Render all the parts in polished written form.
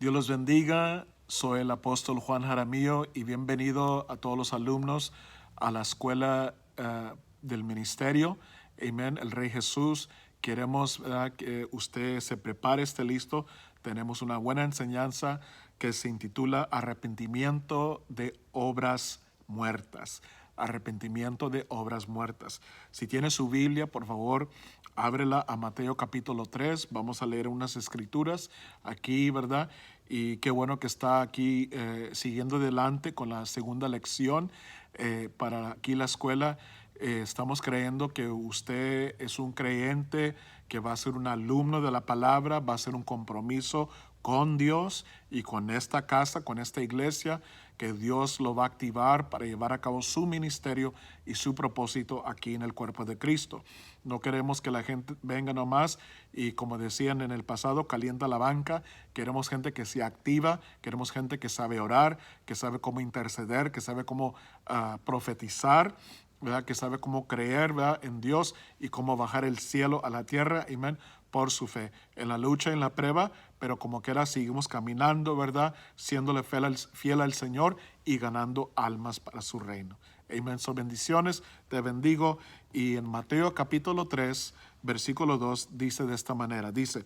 Dios los bendiga. Soy el apóstol Juan Jaramillo y bienvenido a todos los alumnos a la escuela del ministerio. Amén. El Rey Jesús. Queremos que usted se prepare, esté listo. Tenemos una buena enseñanza que se intitula Arrepentimiento de obras muertas. Arrepentimiento de obras muertas. Si tiene su Biblia, por favor, ábrela a Mateo capítulo 3. Vamos a leer unas escrituras aquí, ¿verdad? Y qué bueno que está aquí siguiendo adelante con la segunda lección para aquí la escuela. Estamos creyendo que usted es un creyente que va a ser un alumno de la palabra, va a ser un compromiso con Dios y con esta casa, con esta iglesia, que Dios lo va a activar para llevar a cabo su ministerio y su propósito aquí en el cuerpo de Cristo. No queremos que la gente venga nomás y, como decían en el pasado, calienta la banca. Queremos gente que se activa, queremos gente que sabe orar, que sabe cómo interceder, que sabe cómo profetizar, ¿verdad? Que sabe cómo creer, ¿verdad?, en Dios y cómo bajar el cielo a la tierra, amén, por su fe, en la lucha, en la prueba, pero como quiera seguimos caminando, ¿verdad?, siéndole fiel al Señor y ganando almas para su reino. Amén. Son bendiciones, te bendigo. Y en Mateo capítulo 3, versículo 2, dice de esta manera, dice,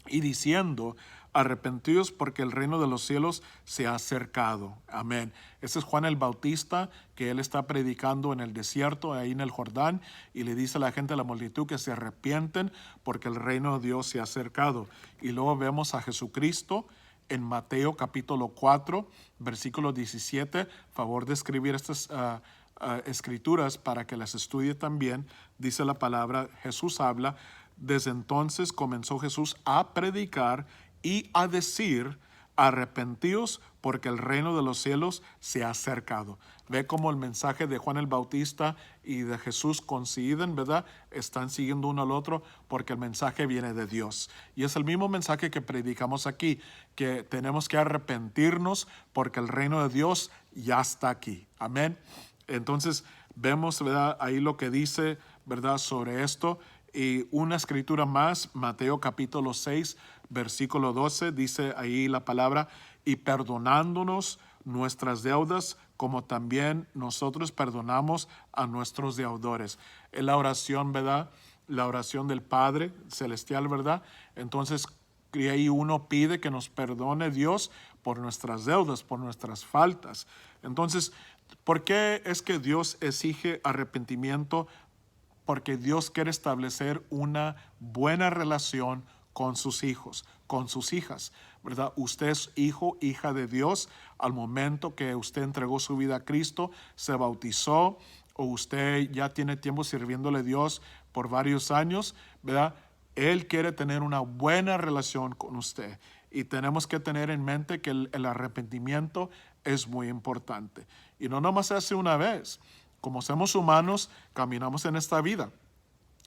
y diciendo, arrepentidos porque el reino de los cielos se ha acercado. Amén. Ese es Juan el Bautista, que él está predicando en el desierto, ahí en el Jordán, y le dice a la gente, a la multitud, que se arrepienten porque el reino de Dios se ha acercado. Y luego vemos a Jesucristo en Mateo capítulo 4, versículo 17. Favor de escribir estas escrituras para que las estudie también. Dice la palabra, Jesús habla. Desde entonces comenzó Jesús a predicar y a decir, arrepentíos porque el reino de los cielos se ha acercado. Ve cómo el mensaje de Juan el Bautista y de Jesús coinciden, ¿verdad? Están siguiendo uno al otro porque el mensaje viene de Dios. Y es el mismo mensaje que predicamos aquí, que tenemos que arrepentirnos porque el reino de Dios ya está aquí. Amén. Entonces vemos, ¿verdad?, ahí lo que dice, ¿verdad?, sobre esto. Y una escritura más, Mateo capítulo 6, versículo 12, dice ahí la palabra, y perdonándonos nuestras deudas, como también nosotros perdonamos a nuestros deudores. Es la oración, ¿verdad? La oración del Padre Celestial, ¿verdad? Entonces, y ahí uno pide que nos perdone Dios por nuestras deudas, por nuestras faltas. Entonces, ¿por qué es que Dios exige arrepentimiento? Porque Dios quiere establecer una buena relación con sus hijos, con sus hijas, ¿verdad? Usted es hijo, hija de Dios al momento que usted entregó su vida a Cristo, se bautizó, o usted ya tiene tiempo sirviéndole a Dios por varios años, ¿verdad? Él quiere tener una buena relación con usted. Y tenemos que tener en mente que el arrepentimiento es muy importante. Y no nomás se hace una vez. Como somos humanos, caminamos en esta vida.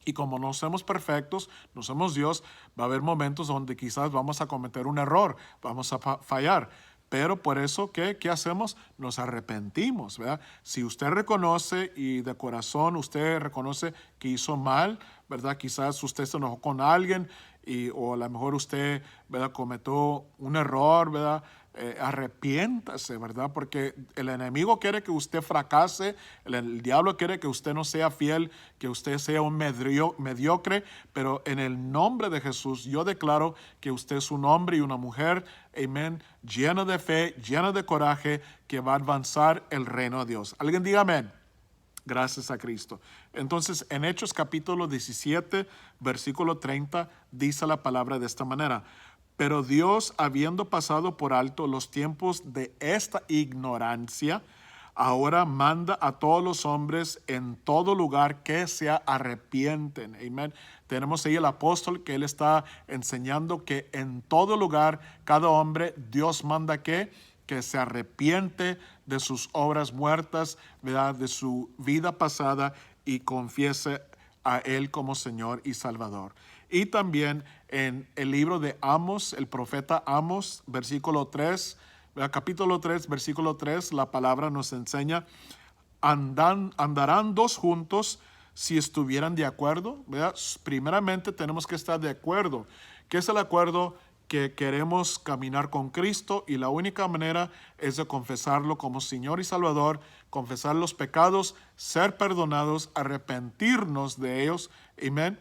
Y como no somos perfectos, no somos Dios, va a haber momentos donde quizás vamos a cometer un error, vamos a fallar. Pero por eso, ¿qué hacemos? Nos arrepentimos, ¿verdad? Si usted reconoce y de corazón usted reconoce que hizo mal, ¿verdad? Quizás usted se enojó con alguien o a lo mejor usted, ¿verdad?, cometió un error, ¿verdad? Arrepiéntase, ¿verdad? Porque el enemigo quiere que usted fracase, el diablo quiere que usted no sea fiel, que usted sea un mediocre, pero en el nombre de Jesús yo declaro que usted es un hombre y una mujer, amén, lleno de fe, lleno de coraje, que va a avanzar el reino de Dios. Alguien diga amén. Gracias a Cristo. Entonces, en Hechos capítulo 17, versículo 30, dice la palabra de esta manera. Pero Dios, habiendo pasado por alto los tiempos de esta ignorancia, ahora manda a todos los hombres en todo lugar que se arrepienten. Amén. Tenemos ahí el apóstol que él está enseñando que en todo lugar, cada hombre, Dios manda que se arrepiente de sus obras muertas, ¿verdad?, de su vida pasada y confiese a Él como Señor y Salvador. Y también en el libro de Amos, el profeta Amos, versículo 3, ¿verdad?, capítulo 3, versículo 3, la palabra nos enseña, andarán dos juntos si estuvieran de acuerdo, ¿verdad? Primeramente tenemos que estar de acuerdo. ¿Qué es el acuerdo? que queremos caminar con Cristo y la única manera es de confesarlo como Señor y Salvador, confesar los pecados, ser perdonados, arrepentirnos de ellos. Amén.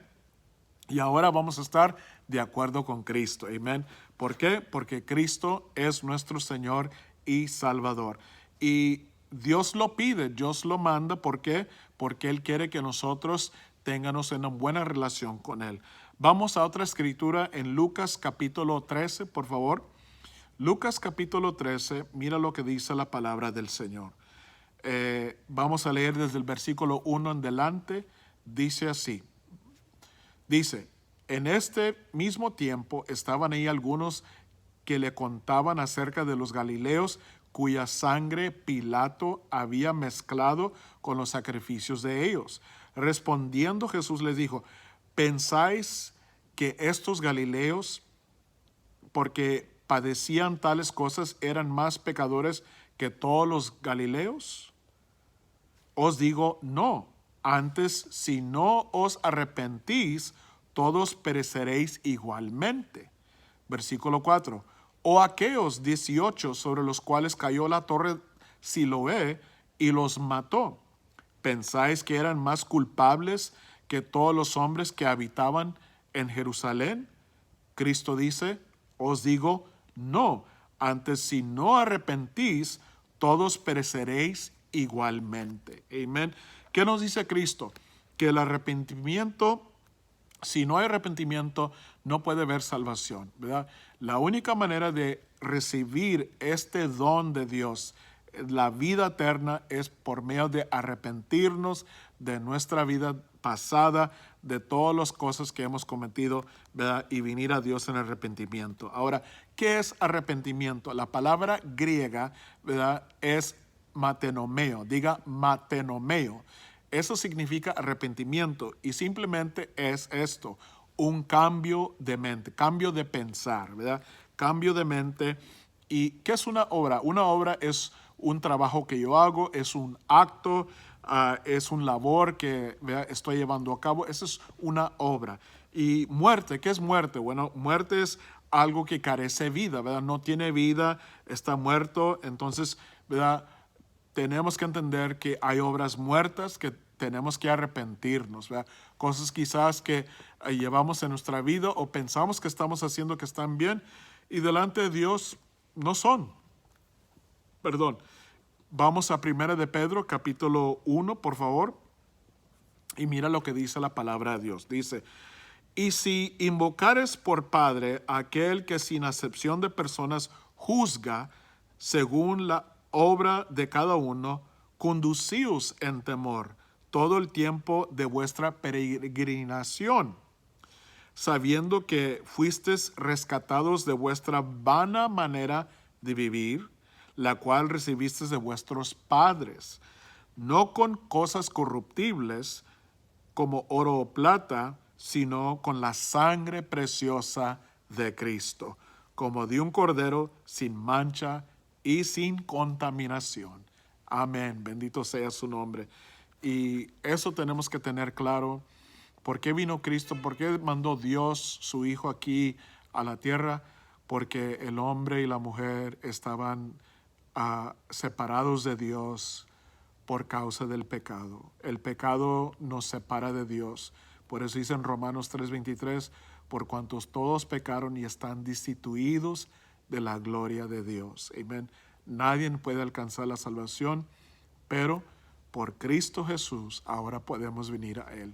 Y ahora vamos a estar de acuerdo con Cristo. Amén. ¿Por qué? Porque Cristo es nuestro Señor y Salvador. Y Dios lo pide, Dios lo manda. ¿Por qué? Porque Él quiere que nosotros tengamos una buena relación con Él. Vamos a otra escritura en Lucas capítulo 13, por favor. Lucas capítulo 13, mira lo que dice la palabra del Señor. Vamos a leer desde el versículo 1 en adelante. Dice así. Dice, en este mismo tiempo estaban ahí algunos que le contaban acerca de los galileos cuya sangre Pilato había mezclado con los sacrificios de ellos. Respondiendo Jesús les dijo, ¿pensáis que estos galileos, porque padecían tales cosas, eran más pecadores que todos los galileos? Os digo, no. Antes, si no os arrepentís, todos pereceréis igualmente. Versículo 4. O aquellos 18 sobre los cuales cayó la torre Siloé y los mató, ¿pensáis que eran más culpables que todos los hombres que habitaban en Jerusalén? Cristo dice, os digo, no. Antes, si no arrepentís, todos pereceréis igualmente. Amén. ¿Qué nos dice Cristo? Que el arrepentimiento, si no hay arrepentimiento, no puede haber salvación, ¿verdad? La única manera de recibir este don de Dios, la vida eterna, es por medio de arrepentirnos de nuestra vida pasada, de todas las cosas que hemos cometido, ¿verdad? Y venir a Dios en arrepentimiento. Ahora, ¿qué es arrepentimiento? La palabra griega, ¿verdad?, es matenomeo. Diga matenomeo. Eso significa arrepentimiento y simplemente es esto, un cambio de mente, cambio de pensar, ¿verdad? Cambio de mente. ¿Y qué es una obra? Una obra es un trabajo que yo hago, es un acto, es un labor que, ¿verdad?, estoy llevando a cabo. Esa es una obra. Y muerte, ¿qué es muerte? Bueno, muerte es algo que carece de vida, ¿verdad? No tiene vida, está muerto. Entonces, ¿verdad?, tenemos que entender que hay obras muertas que tenemos que arrepentirnos, ¿verdad? Cosas quizás que llevamos en nuestra vida o pensamos que estamos haciendo que están bien y delante de Dios no son. Perdón. Vamos a 1 de Pedro, capítulo 1, por favor. Y mira lo que dice la palabra de Dios. Dice, y si invocares por Padre a aquel que sin acepción de personas juzga según la obra de cada uno, conducíos en temor todo el tiempo de vuestra peregrinación, sabiendo que fuisteis rescatados de vuestra vana manera de vivir, la cual recibisteis de vuestros padres, no con cosas corruptibles como oro o plata, sino con la sangre preciosa de Cristo, como de un cordero sin mancha y sin contaminación. Amén. Bendito sea su nombre. Y eso tenemos que tener claro. ¿Por qué vino Cristo? ¿Por qué mandó Dios su Hijo aquí a la tierra? Porque el hombre y la mujer estaban separados de Dios por causa del pecado. El pecado nos separa de Dios. Por eso dice en Romanos 3:23, por cuantos todos pecaron y están destituidos de la gloria de Dios. Amén. Nadie puede alcanzar la salvación, pero por Cristo Jesús ahora podemos venir a Él.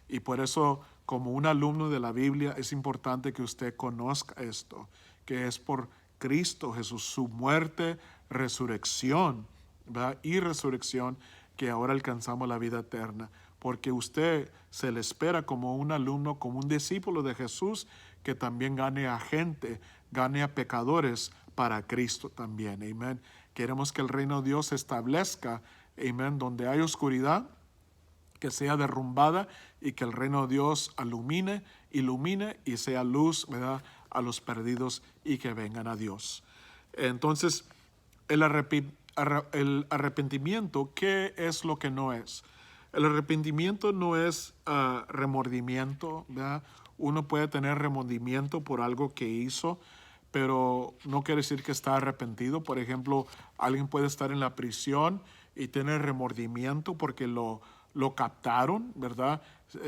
Y por eso, como un alumno de la Biblia, es importante que usted conozca esto, que es por Cristo Jesús, su muerte, resurrección, ¿verdad?, y resurrección, que ahora alcanzamos la vida eterna. Porque usted se le espera como un alumno, como un discípulo de Jesús, que también gane a gente, gane a pecadores para Cristo también. Amén. Queremos que el reino de Dios se establezca, amén, donde hay oscuridad, que sea derrumbada y que el reino de Dios ilumine y sea luz, ¿verdad?, a los perdidos y que vengan a Dios. Entonces, el arrepentimiento, ¿qué es lo que no es? El arrepentimiento no es remordimiento, ¿verdad?, uno puede tener remordimiento por algo que hizo, pero no quiere decir que está arrepentido. Por ejemplo, alguien puede estar en la prisión y tener remordimiento porque lo captaron, ¿verdad?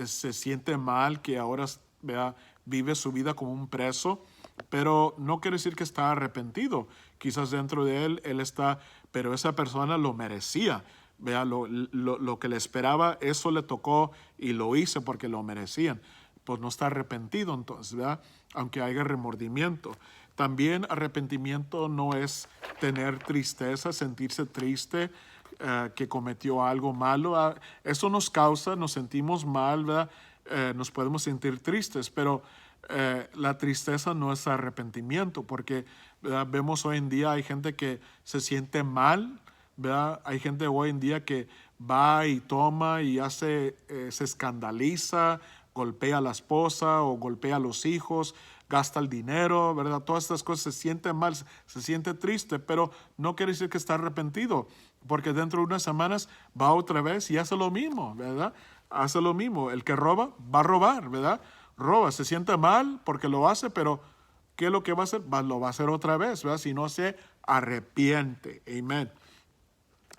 Se siente mal que ahora, ¿verdad?, vive su vida como un preso, pero no quiere decir que está arrepentido. Quizás dentro de él está, pero esa persona lo merecía. Vea, lo que le esperaba, eso le tocó y lo hice porque lo merecían. Pues no está arrepentido entonces, ¿verdad? Aunque haya remordimiento. También arrepentimiento no es tener tristeza, sentirse triste, que cometió algo malo. Eso nos causa, nos sentimos mal, ¿verdad? Nos podemos sentir tristes, pero la tristeza no es arrepentimiento, porque, ¿verdad?, vemos hoy en día hay gente que se siente mal, ¿verdad? Hay gente hoy en día que va y toma y hace, se escandaliza, golpea a la esposa o golpea a los hijos, gasta el dinero, ¿verdad? Todas estas cosas, se siente mal, se siente triste, pero no quiere decir que está arrepentido, porque dentro de unas semanas va otra vez y hace lo mismo, ¿verdad? Hace lo mismo. El que roba, va a robar, ¿verdad? Roba, se siente mal porque lo hace, pero ¿qué es lo que va a hacer? Lo va a hacer otra vez, ¿verdad? Si no se arrepiente. Amén.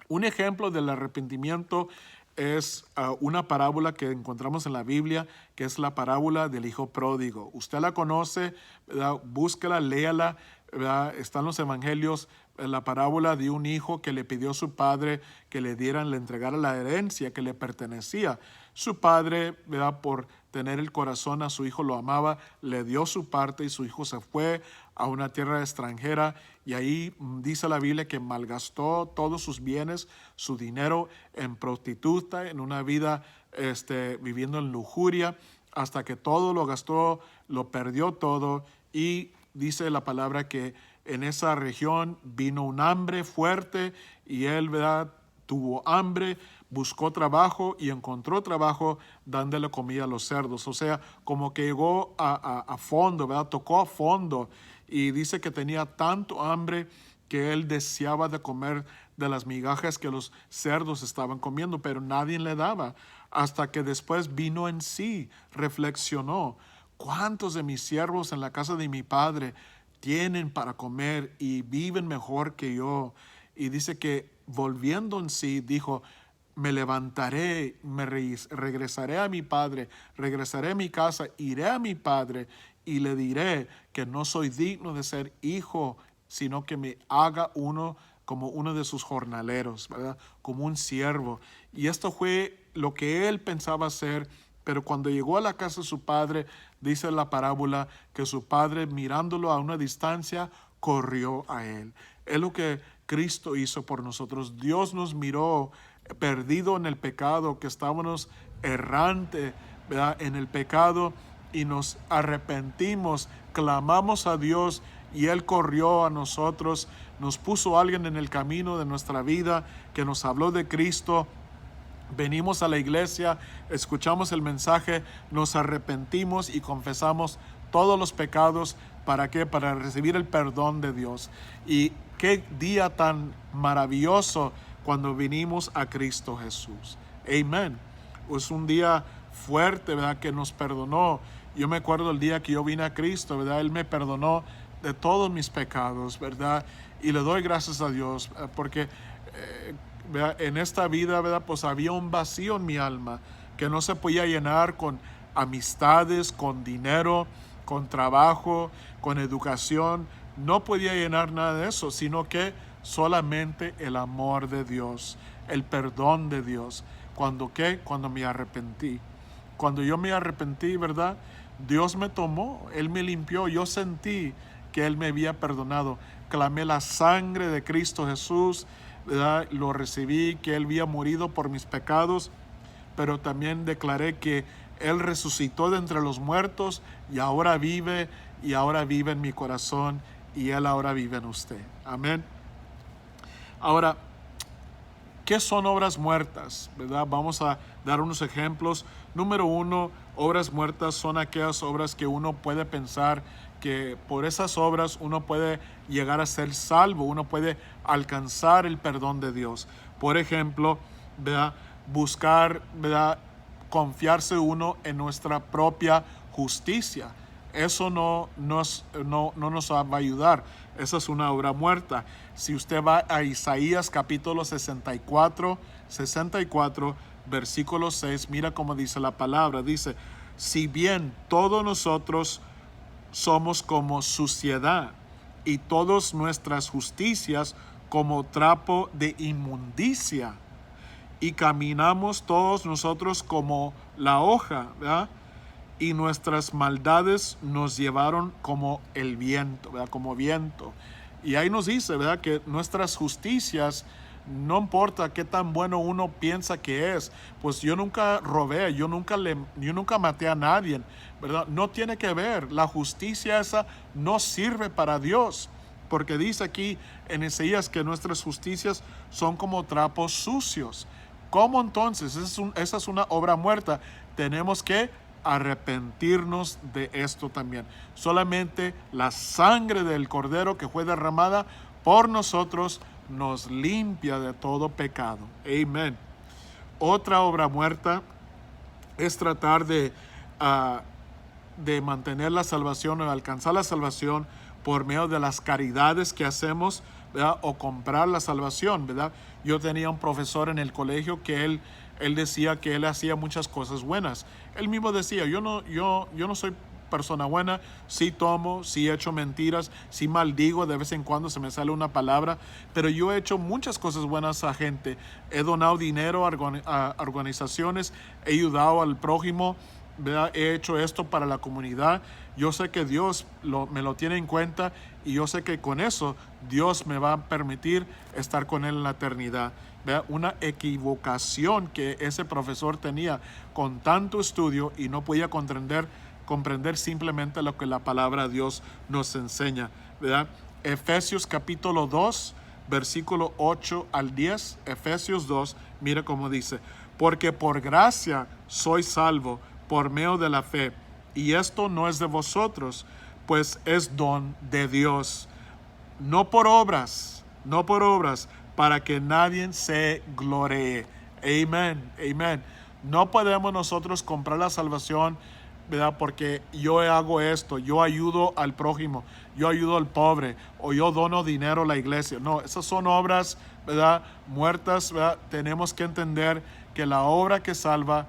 Un ejemplo del arrepentimiento es una parábola que encontramos en la Biblia, que es la parábola del hijo pródigo. Usted la conoce, ¿verdad? Búsquela, léala, ¿verdad? Está en los evangelios, la parábola de un hijo que le pidió a su padre que le entregara la herencia que le pertenecía. Su padre, ¿verdad?, por tener el corazón a su hijo, lo amaba, le dio su parte y su hijo se fue a una tierra extranjera y ahí dice la Biblia que malgastó todos sus bienes, su dinero en prostituta, en una vida viviendo en lujuria, hasta que todo lo gastó, lo perdió todo, y dice la palabra que en esa región vino un hambre fuerte y él, ¿verdad?, tuvo hambre, buscó trabajo y encontró trabajo dándole comida a los cerdos. O sea, como que llegó a fondo, ¿verdad? Tocó a fondo, y dice que tenía tanto hambre que él deseaba de comer de las migajas que los cerdos estaban comiendo, pero nadie le daba. Hasta que después vino en sí, reflexionó: ¿cuántos de mis siervos en la casa de mi padre tienen para comer y viven mejor que yo? Y dice que volviendo en sí, dijo: me levantaré, regresaré a mi padre, regresaré a mi casa, iré a mi padre y le diré que no soy digno de ser hijo, sino que me haga uno como uno de sus jornaleros, ¿verdad? Como un siervo. Y esto fue lo que él pensaba hacer, pero cuando llegó a la casa de su padre, dice la parábola que su padre, mirándolo a una distancia, corrió a él. Es lo que Cristo hizo por nosotros. Dios nos miró perdido en el pecado, que estábamos errante, ¿verdad?, en el pecado, y nos arrepentimos, clamamos a Dios y Él corrió a nosotros, nos puso a alguien en el camino de nuestra vida que nos habló de Cristo. Venimos a la iglesia, escuchamos el mensaje, nos arrepentimos y confesamos todos los pecados. ¿Para qué? Para recibir el perdón de Dios. Y qué día tan maravilloso cuando vinimos a Cristo Jesús. Amén. Es un día fuerte, ¿verdad?, que nos perdonó. Yo me acuerdo el día que yo vine a Cristo, ¿verdad? Él me perdonó de todos mis pecados, ¿verdad? Y le doy gracias a Dios porque en esta vida, ¿verdad?, pues había un vacío en mi alma que no se podía llenar con amistades, con dinero, con trabajo, con educación. No podía llenar nada de eso, sino que solamente el amor de Dios, el perdón de Dios. ¿Cuándo qué? Cuando me arrepentí. Cuando yo me arrepentí, ¿verdad?, Dios me tomó, Él me limpió. Yo sentí que Él me había perdonado. Clamé la sangre de Cristo Jesús, ¿verdad? Lo recibí, que Él había morido por mis pecados, pero también declaré que Él resucitó de entre los muertos y ahora vive en mi corazón, y Él ahora vive en usted. Amén. Ahora, ¿qué son obras muertas? ¿Verdad? Vamos a dar unos ejemplos. Número 1, obras muertas son aquellas obras que uno puede pensar que por esas obras uno puede llegar a ser salvo, uno puede alcanzar el perdón de Dios. Por ejemplo, ¿verdad?, buscar, ¿verdad?, confiarse uno en nuestra propia justicia. Eso no nos va a ayudar. Esa es una obra muerta. Si usted va a Isaías capítulo 64, versículo 6, mira cómo dice la palabra. Dice, si bien todos nosotros somos como suciedad y todas nuestras justicias como trapo de inmundicia, y caminamos todos nosotros como la hoja, ¿verdad? Y nuestras maldades nos llevaron como el viento, ¿verdad? Como viento. Y ahí nos dice, ¿verdad? Que nuestras justicias, no importa qué tan bueno uno piensa que es, pues yo nunca robé, yo nunca maté a nadie, ¿verdad? No tiene que ver, la justicia esa no sirve para Dios, porque dice aquí en Isaías que nuestras justicias son como trapos sucios. ¿Cómo entonces? Esa es una obra muerta. Tenemos que arrepentirnos de esto también. Solamente la sangre del Cordero que fue derramada por nosotros nos limpia de todo pecado. Amén. Otra obra muerta es tratar de mantener la salvación o alcanzar la salvación por medio de las caridades que hacemos, ¿verdad? O comprar la salvación, ¿verdad? Yo tenía un profesor en el colegio que él decía que él hacía muchas cosas buenas. Él mismo decía, yo no soy persona buena, sí tomo, sí he hecho mentiras, sí maldigo, de vez en cuando se me sale una palabra, pero yo he hecho muchas cosas buenas a gente. He donado dinero a organizaciones, he ayudado al prójimo, ¿verdad? He hecho esto para la comunidad. Yo sé que Dios me lo tiene en cuenta y yo sé que con eso Dios me va a permitir estar con Él en la eternidad. ¿Verdad? Una equivocación que ese profesor tenía con tanto estudio y no podía comprender simplemente lo que la palabra de Dios nos enseña, ¿verdad? Efesios capítulo 2, versículo 8 al 10, Efesios 2, mira cómo dice, porque por gracia soy salvo por medio de la fe, y esto no es de vosotros, pues es don de Dios, no por obras, para que nadie se gloree. Amén, amén. No podemos nosotros comprar la salvación, ¿verdad? Porque yo hago esto, yo ayudo al prójimo, yo ayudo al pobre, o yo dono dinero a la iglesia. No, esas son obras, ¿verdad? Muertas, ¿verdad? Tenemos que entender que la obra que salva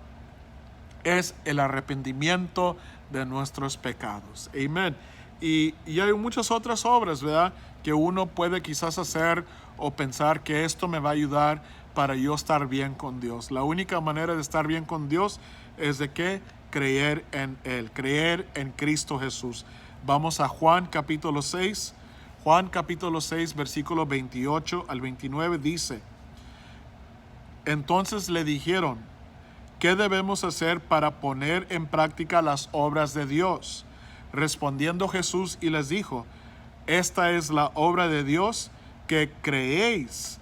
es el arrepentimiento de nuestros pecados. Amén. Y hay muchas otras obras, ¿verdad? Que uno puede quizás hacer o pensar que esto me va a ayudar para yo estar bien con Dios. La única manera de estar bien con Dios es de que creer en Él, creer en Cristo Jesús. Vamos a Juan capítulo 6. Juan capítulo 6, versículo 28 al 29 dice, entonces le dijeron, ¿qué debemos hacer para poner en práctica las obras de Dios? Respondiendo Jesús y les dijo, esta es la obra de Dios, que creéis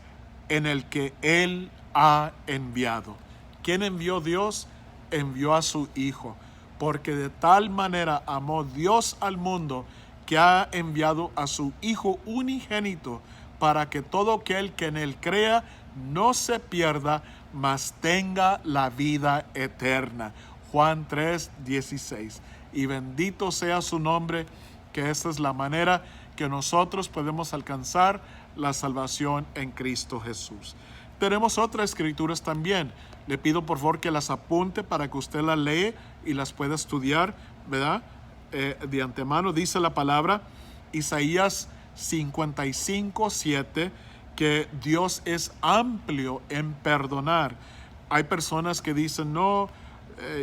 en el que Él ha enviado. ¿Quién envió Dios? Envió a su Hijo, porque de tal manera amó Dios al mundo que ha enviado a su Hijo unigénito para que todo aquel que en Él crea no se pierda, mas tenga la vida eterna. Juan 3:16. Y bendito sea su nombre, que esta es la manera que nosotros podemos alcanzar la salvación en Cristo Jesús. Tenemos otras escrituras también. Le pido por favor que las apunte para que usted las lee y las pueda estudiar, ¿verdad? De antemano dice la palabra, Isaías 55:7, que Dios es amplio en perdonar. Hay personas que dicen, no,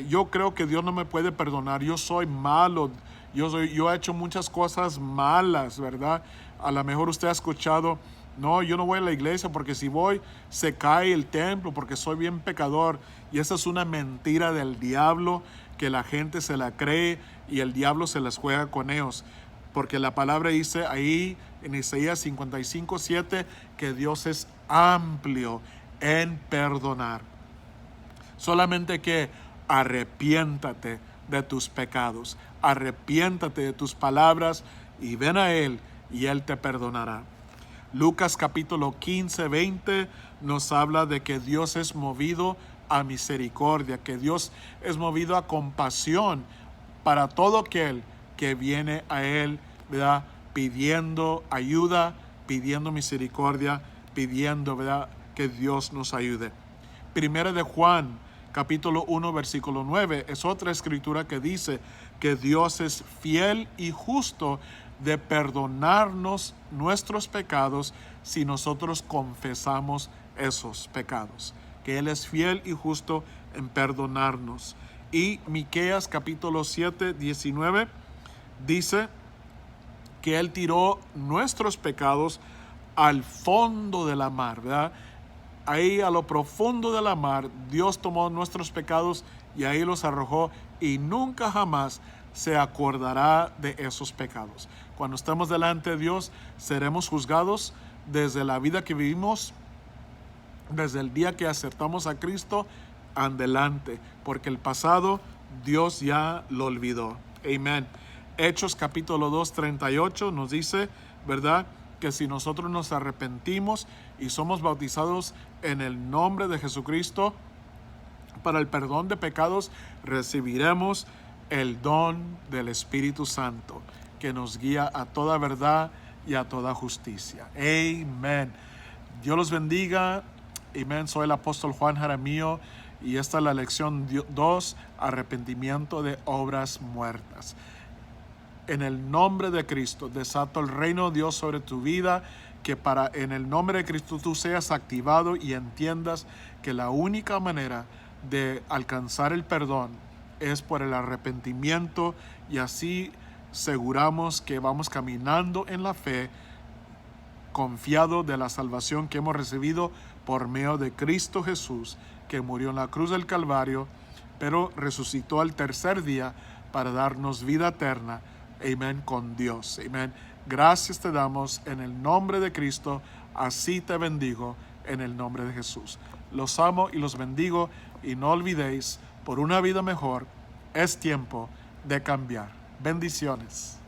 yo creo que Dios no me puede perdonar, yo soy malo, yo he hecho muchas cosas malas, ¿verdad? A lo mejor usted ha escuchado, no, yo no voy a la iglesia porque si voy se cae el templo porque soy bien pecador. Y esa es una mentira del diablo que la gente se la cree y el diablo se las juega con ellos. Porque la palabra dice ahí en Isaías 55:7 que Dios es amplio en perdonar. Solamente que arrepiéntate de tus pecados, arrepiéntate de tus palabras y ven a Él y Él te perdonará. Lucas capítulo 15:20 nos habla de que Dios es movido a misericordia, que Dios es movido a compasión para todo aquel que viene a Él, ¿verdad? Pidiendo ayuda, pidiendo misericordia, pidiendo, ¿verdad?, que Dios nos ayude. Primera de Juan, capítulo 1, versículo 9, es otra escritura que dice que Dios es fiel y justo de perdonarnos nuestros pecados si nosotros confesamos esos pecados. Que Él es fiel y justo en perdonarnos. Y Miqueas capítulo 7, 19 dice que Él tiró nuestros pecados al fondo de la mar, ¿verdad? Ahí a lo profundo de la mar, Dios tomó nuestros pecados y ahí los arrojó y nunca jamás se acordará de esos pecados. Cuando estemos delante de Dios, seremos juzgados desde la vida que vivimos, desde el día que aceptamos a Cristo, adelante, porque el pasado Dios ya lo olvidó. Amén. Hechos capítulo 2, 38 nos dice, ¿verdad?, que si nosotros nos arrepentimos y somos bautizados en el nombre de Jesucristo para el perdón de pecados, recibiremos el don del Espíritu Santo, que nos guía a toda verdad y a toda justicia. Amén. Dios los bendiga. Amén. Soy el apóstol Juan Jaramillo y esta es la lección 2, arrepentimiento de obras muertas. En el nombre de Cristo, desato el reino de Dios sobre tu vida, que en el nombre de Cristo tú seas activado y entiendas que la única manera de alcanzar el perdón es por el arrepentimiento, y así aseguramos que vamos caminando en la fe, confiado de la salvación que hemos recibido por medio de Cristo Jesús, que murió en la cruz del Calvario, pero resucitó al tercer día para darnos vida eterna. Amén, con Dios. Amén. Gracias te damos en el nombre de Cristo. Así te bendigo en el nombre de Jesús. Los amo y los bendigo, y no olvidéis, por una vida mejor, es tiempo de cambiar. Bendiciones.